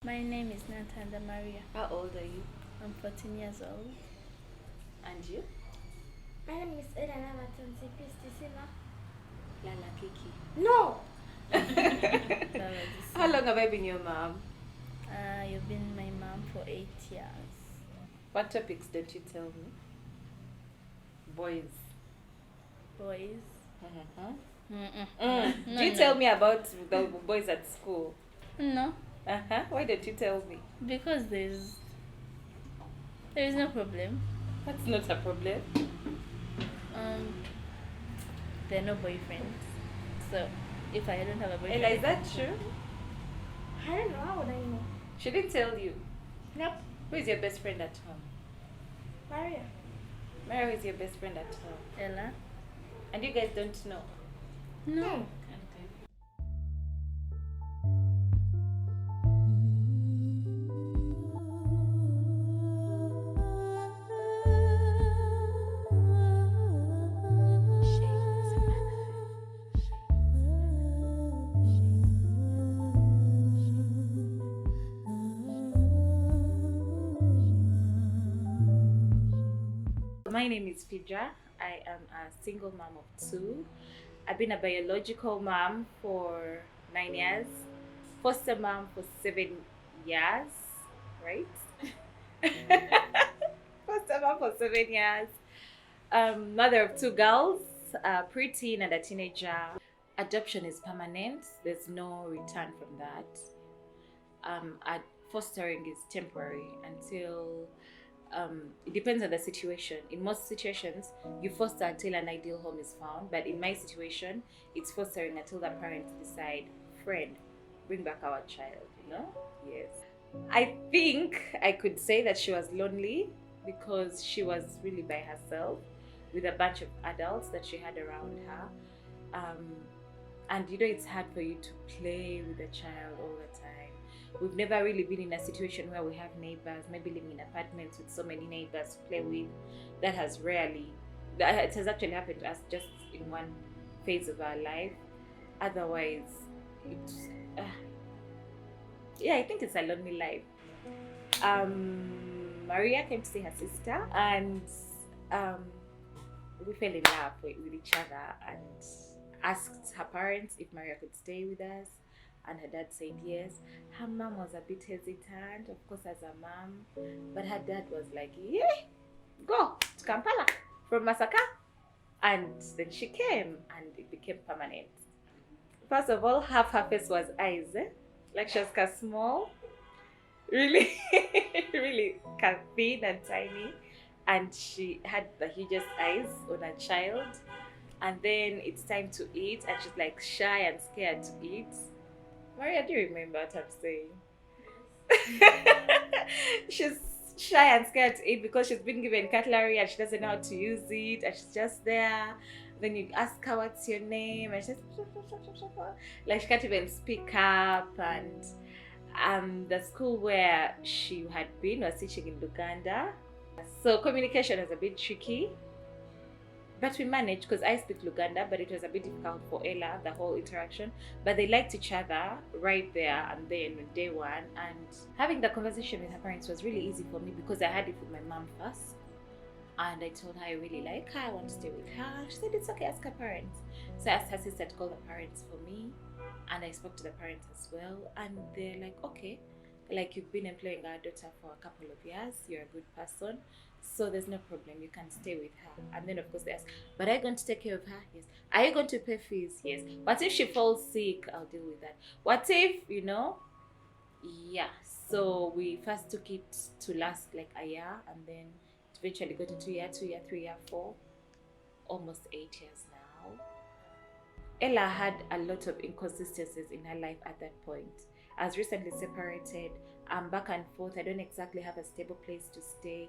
My name is Natanda Maria. How old are you? I'm 14 years old. And you? My name is Elena Matanzi Pistisima. Lala Kiki. No! How long have I been your mom? You've been my mom for 8 years. What topics don't you tell me? Boys. Boys? Do you tell me about the boys at school? No, Why don't you tell me? because there is no problem. That's not a problem. There are no boyfriends. So if I don't have a boyfriend, Ella, is that true? I don't know, how would I know? She didn't tell you. Nope. Who is your best friend at home? Maria. Mary is your best friend at home. Ella? And you guys don't know? No. Okay. My name is Phidra. I am a single mom of 2. I've been a biological mom for 9 years, foster mom for 7 years, right? Foster mom for 7 years, mother of 2 girls, a preteen and a teenager. Adoption is permanent. There's no return from that. Fostering is temporary until it depends on the situation. In most situations, you foster until an ideal home is found, but in my situation, it's fostering until the parents decide, friend, bring back our child, Yes. I think I could say that she was lonely because she was really by herself with a bunch of adults that she had around her. And it's hard for you to play with a child all the time. We've never really been in a situation where we have neighbors, maybe living in apartments with so many neighbors to play with. It has actually happened to us just in one phase of our life. Otherwise, I think it's a lonely life. Maria came to see her sister, and we fell in love with each other and asked her parents if Maria could stay with us. And her dad said yes. Her mom was a bit hesitant, of course, as a mom, but her dad was like, yeah, go to Kampala from Masaka. And then she came and it became permanent. First of all, half her face was eyes, like she was kind of small, really, really kind of thin and tiny. And she had the hugest eyes on a child. And then it's time to eat, and she's like shy and scared to eat. Maria, do you remember what I'm saying? She's shy and scared to eat because she's been given cutlery and she doesn't know how to use it, and she's just there. Then you ask her what's your name, and she's like she can't even speak up. And the school where she had been was teaching in Uganda, so communication was a bit tricky. But we managed because I speak Luganda, but it was a bit difficult for Ella, the whole interaction. But they liked each other right there and then on day one. And having the conversation with her parents was really easy for me because I had it with my mom first. And I told her I really like her, I want to stay with her. She said it's okay, ask her parents. So I asked her sister to call the parents for me. And I spoke to the parents as well. And they're like, okay, like you've been employing our daughter for a couple of years, you're a good person. So there's no problem, you can stay with her. And then of course they ask, but are you going to take care of her? Yes. Are you going to pay fees? Yes. What if she falls sick? I'll deal with that. What if, Yeah. So we first took it to last like a year, and then eventually got to 2 year, 3 year, 4, almost 8 years now. Ella had a lot of inconsistencies in her life at that point. I was recently separated. I'm back and forth. I don't exactly have a stable place to stay.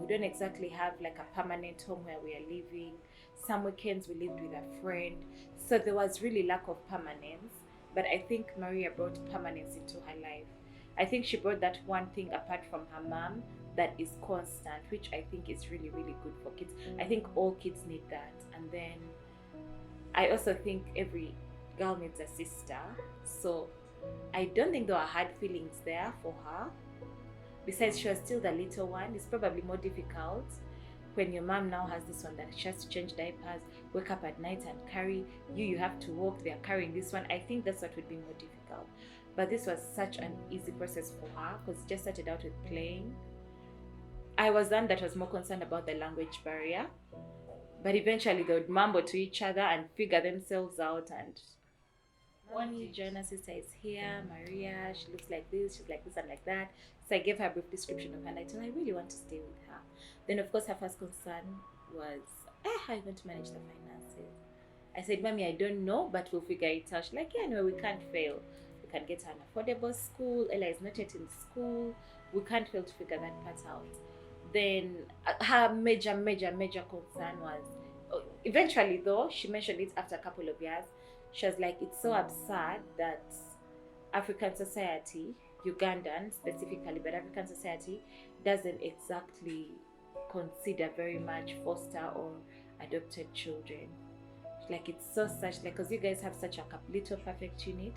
We don't exactly have like a permanent home where we are living. Some weekends we lived with a friend. So there was really lack of permanence. But I think Maria brought permanence into her life. I think she brought that one thing apart from her mom that is constant, which I think is really, really good for kids. I think all kids need that. And then I also think every girl needs a sister. So I don't think there were hard feelings there for her. Besides, she was still the little one. It's probably more difficult when your mom now has this one that she has to change diapers, wake up at night and carry you. You have to walk. They are carrying this one. I think that's what would be more difficult. But this was such an easy process for her because it just started out with playing. I was one that was more concerned about the language barrier. But eventually they would mumble to each other and figure themselves out. And one Joanna's sister is here, Maria, she looks like this, she's like this and like that. So I gave her a brief description of her and I told her I really want to stay with her. Then of course her first concern was, how are you going to manage the finances? I said, Mommy, I don't know, but we'll figure it out. She's like, yeah, no, we can't fail. We can get her an affordable school. Ella is not yet in school. We can't fail to figure that part out. Then her major concern was, eventually though, she mentioned it after a couple of years, she was like, it's so absurd that African society, Ugandan specifically, but African society doesn't exactly consider very much foster or adopted children. Like it's so such, like, because you guys have such a little perfect unit,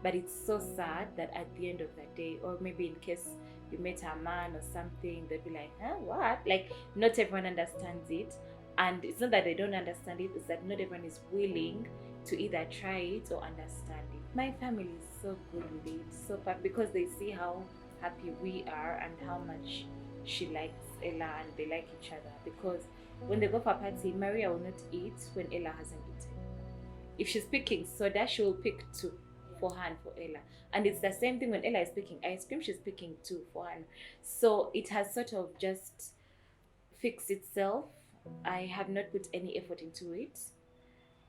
but it's so sad that at the end of the day, or maybe in case you met a man or something, they'd be like, what? Like, not everyone understands it. And it's not that they don't understand it, it's that not everyone is willing to either try it or understand it. My family is so good with it, so because they see how happy we are and how much she likes Ella and they like each other. Because when they go for a party, Maria will not eat when Ella hasn't eaten. If she's picking soda, she will pick 2 for her and for Ella. And it's the same thing when Ella is picking ice cream, she's picking 2 for her. So it has sort of just fixed itself. I have not put any effort into it.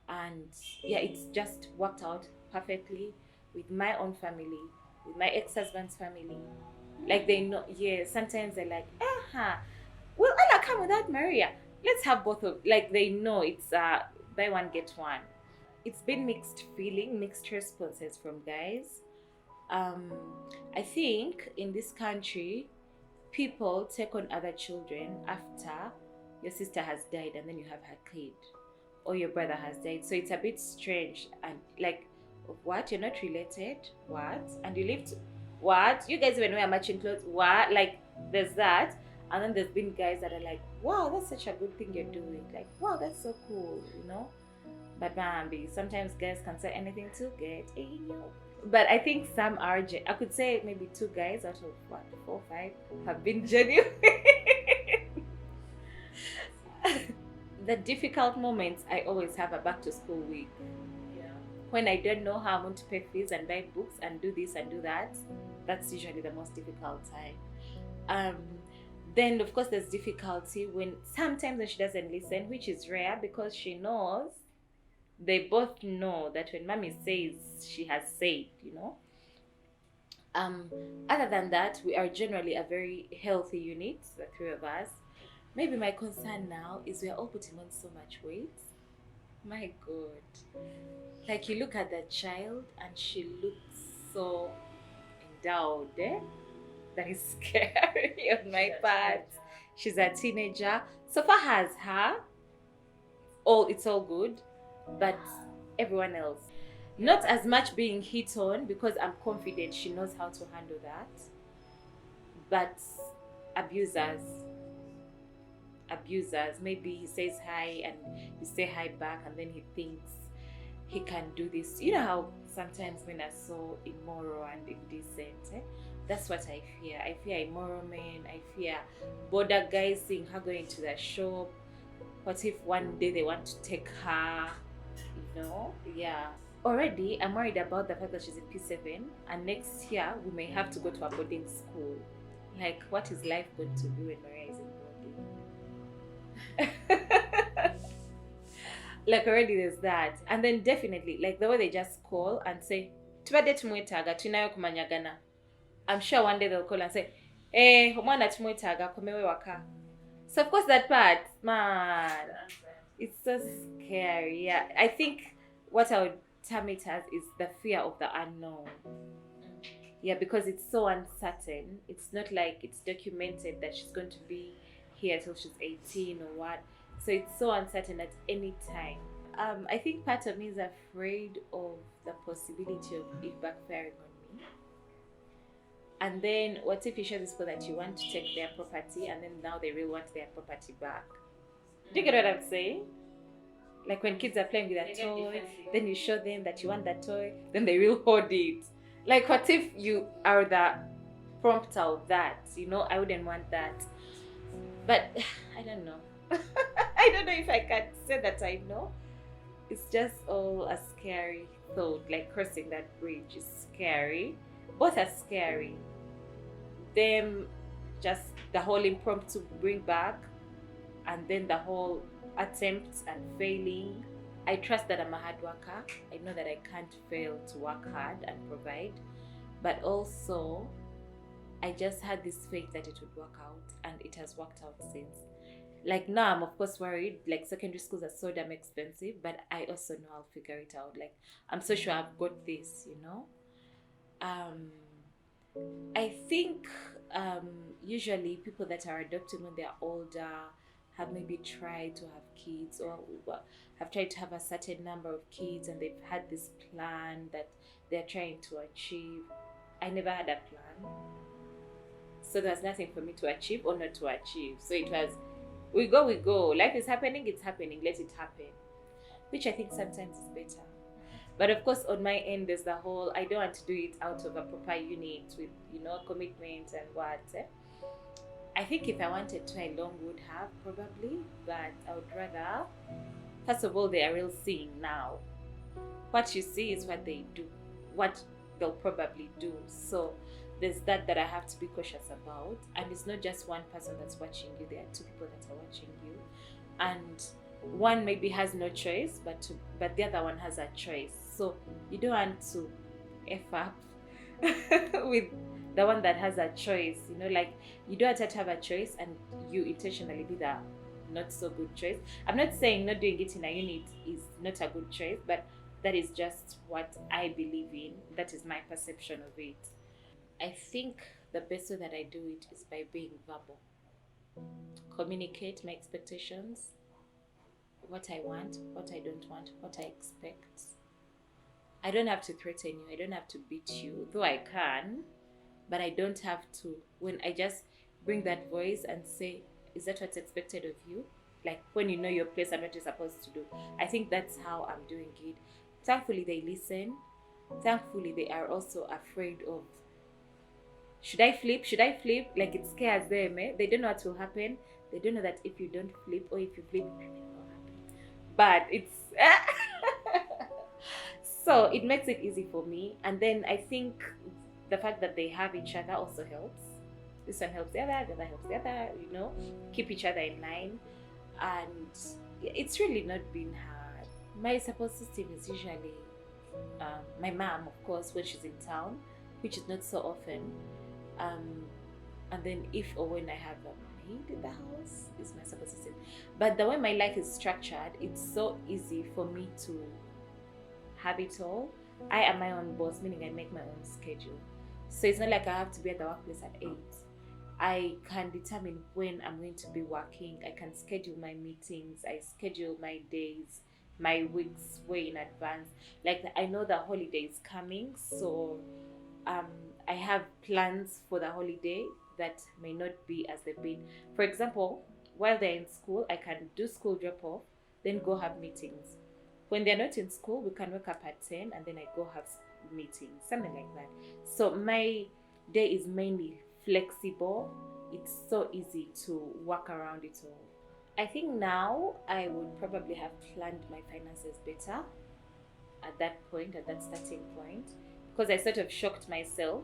And yeah, it's just worked out perfectly with my own family, with my ex-husband's family. Like they know, yeah, sometimes they're like, will Ella come without Maria? Let's have both of, like they know it's buy one, get one. It's been mixed feeling, mixed responses from guys. I think in this country, people take on other children after your sister has died and then you have her kid, or your brother has died. So it's a bit strange and like, what? You're not related? What? And you live what? You guys even wear matching clothes? What? Like, there's that. And then there's been guys that are like, wow, that's such a good thing you're doing. Like, wow, that's so cool, you know? But Bambi, sometimes guys can say anything to get a But I think some are, I could say maybe 2 guys out of what, 4 or 5 have been genuine. The difficult moments I always have a back to school week. Yeah. When I don't know how I'm going to pay fees and buy books and do this and do that, that's usually the most difficult time. Then of course there's difficulty when sometimes when she doesn't listen, which is rare because she knows, they both know that when mommy says, she has said, you know. Other than that, we are generally a very healthy unit, the 3 of us. Maybe my concern now is we are all putting on so much weight. My God. Like you look at that child and she looks so endowed, That is scary on my part. She's a teenager. So far as her, it's all good. But everyone else, not as much being hit on because I'm confident she knows how to handle that. But abusers, maybe he says hi and you say hi back and then he thinks he can do this. You know how sometimes men are so immoral and indecent, That's what I fear. I fear immoral men. I fear border guys seeing her going to the shop. What if one day they want to take her, you know? Yeah. Already, I'm worried about the fact that she's in P7 and next year we may have to go to a boarding school. Like, what is life going to be when Maria is in boarding? Like, already there's that. And then definitely, like the way they just call and say, Tubade tumwetaga, tunayo kumanyagana. I'm sure one day they'll call and say, mwana tumwetaga, komewe waka. So of course that part, man, it's so scary. Yeah, I think what I would term it as is the fear of the unknown. Yeah, because it's so uncertain. It's not like it's documented that she's going to be here till she's 18 or what. So it's so uncertain at any time. I think part of me is afraid of the possibility of it backfiring on me. And then what if you show these people that you want to take their property, and then now they really want their property back? Do you get what I'm saying? Like when kids are playing with a toy, then you show them that you want that toy, then they will hoard it. Like what if you are the prompter of that? You know, I wouldn't want that. But I don't know. I don't know if I can say that I know. It's just all a scary thought. Like crossing that bridge is scary. Both are scary. Them, just the whole impromptu bring back, and then the whole attempts and failing. I trust that I'm a hard worker. I know that I can't fail to work hard and provide. But also, I just had this faith that it would work out, and it has worked out since. Like now, I'm of course worried. Like secondary schools are so damn expensive, but I also know I'll figure it out. Like I'm so sure I've got this, you know. I think usually people that are adopting when they're older have maybe tried to have kids, or have tried to have a certain number of kids, and they've had this plan that they're trying to achieve. I never had a plan, so there's nothing for me to achieve or not to achieve. So it was, we go. Life is happening, it's happening, let it happen. Which I think sometimes is better. But of course, on my end, there's the whole, I don't want to do it out of a proper unit with, you know, commitment and what. I think if I wanted to, I long would have probably, but I would rather, first of all, they are real seeing now. What you see is what they do, what they'll probably do. So there's that I have to be cautious about. And it's not just one person that's watching you, there are two people that are watching you. And one maybe has no choice, but the other one has a choice. So you don't want to F up with the one that has a choice, you know, like you don't have to have a choice and you intentionally be the not so good choice. I'm not saying not doing it in a unit is not a good choice, but that is just what I believe in. That is my perception of it. I think the best way that I do it is by being verbal. Communicate my expectations, what I want, what I don't want, what I expect. I don't have to threaten you, I don't have to beat you, though I can, but I don't have to. When I just bring that voice and say, is that what's expected of you? Like when you know your place and what you're supposed to do. I think that's how I'm doing it. Thankfully, they listen. Thankfully, they are also afraid of, should I flip? Should I flip? Like it scares them. They don't know what will happen. They don't know that if you don't flip, or if you flip, nothing will happen. But it's so it makes it easy for me. And then I think the fact that they have each other also helps. This one helps the other helps the other, you know, keep each other in line. And it's really not been hard. My support system is usually my mom, of course, when she's in town, which is not so often. And then if or when I have a maid in the house, is my support system. But the way my life is structured, it's so easy for me to have it all. I am my own boss, meaning I make my own schedule. So it's not like I have to be at the workplace at 8. I can determine when I'm going to be working. I can schedule my meetings. I schedule my days, my weeks way in advance. Like I know the holiday is coming, so I have plans for the holiday that may not be as they've been. For example, while they're in school, I can do school drop off, then go have meetings. When they're not in school, we can wake up at 10 and then I go have meetings, something like that. So my day is mainly flexible. It's so easy to work around it all. I think now I would probably have planned my finances better at that point, at that starting point, because I sort of shocked myself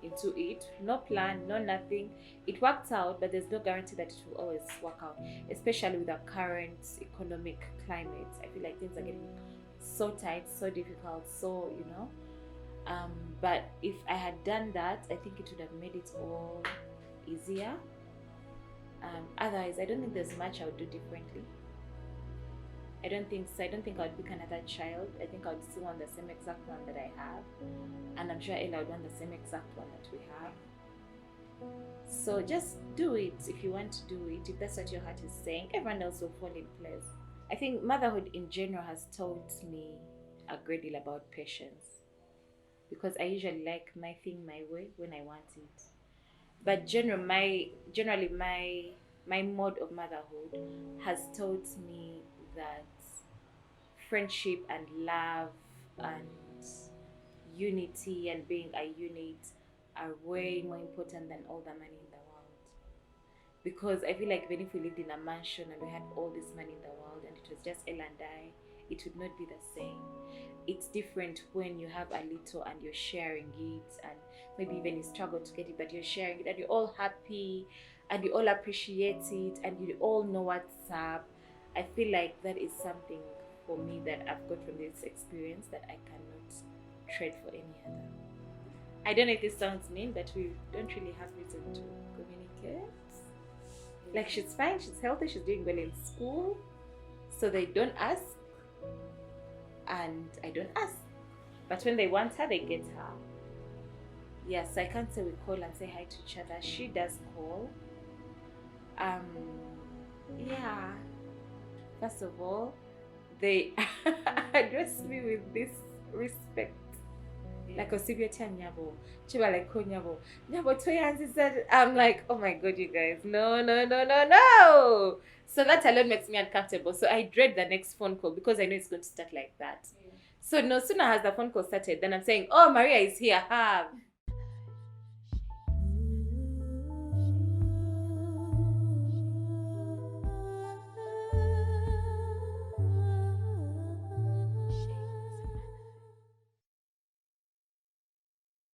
into it. No plan, no nothing. It worked out, but there's no guarantee that it will always work out, especially with the current economic climate. I feel like things are getting so tight, so difficult, so, you know. But if I had done that, I think it would have made it all easier. Otherwise, I don't think there's much I would do differently. I don't think so. I don't think I would pick another child. I think I would still want the same exact one that I have. And I'm sure Ella would want the same exact one that we have. So just do it if you want to do it. If that's what your heart is saying, everyone else will fall in place. I think motherhood in general has taught me a great deal about patience. because I usually like my thing my way when I want it. But generally my mode of motherhood has taught me that friendship and love and unity and being a unit are way more important than all the money in the world. Because I feel like even if we lived in a mansion and we had all this money in the world and it was just Elle and I, it would not be the same. It's different when you have a little and you're sharing it, and maybe even you struggle to get it, but you're sharing it and you're all happy and you all appreciate it and you all know what's up. I feel like that is something for me that I've got from this experience that I cannot trade for any other. I don't know if this sounds mean, but we don't really have reason to communicate. Like, she's fine, she's healthy, she's doing well in school, so they don't ask, and I don't ask. But when they want her, they get her. Yes, I can't say we call and say hi to each other. She does call. Yeah. First of all, they address me with this respect. Like Osibiotia Nyabo. Chiba like Nyabo. Nyabo Toyanzi said, I'm like, oh my god, you guys. No. So that alone makes me uncomfortable. So I dread the next phone call because I know it's going to start like that. So no sooner has the phone call started, then I'm saying, oh, Maria is here.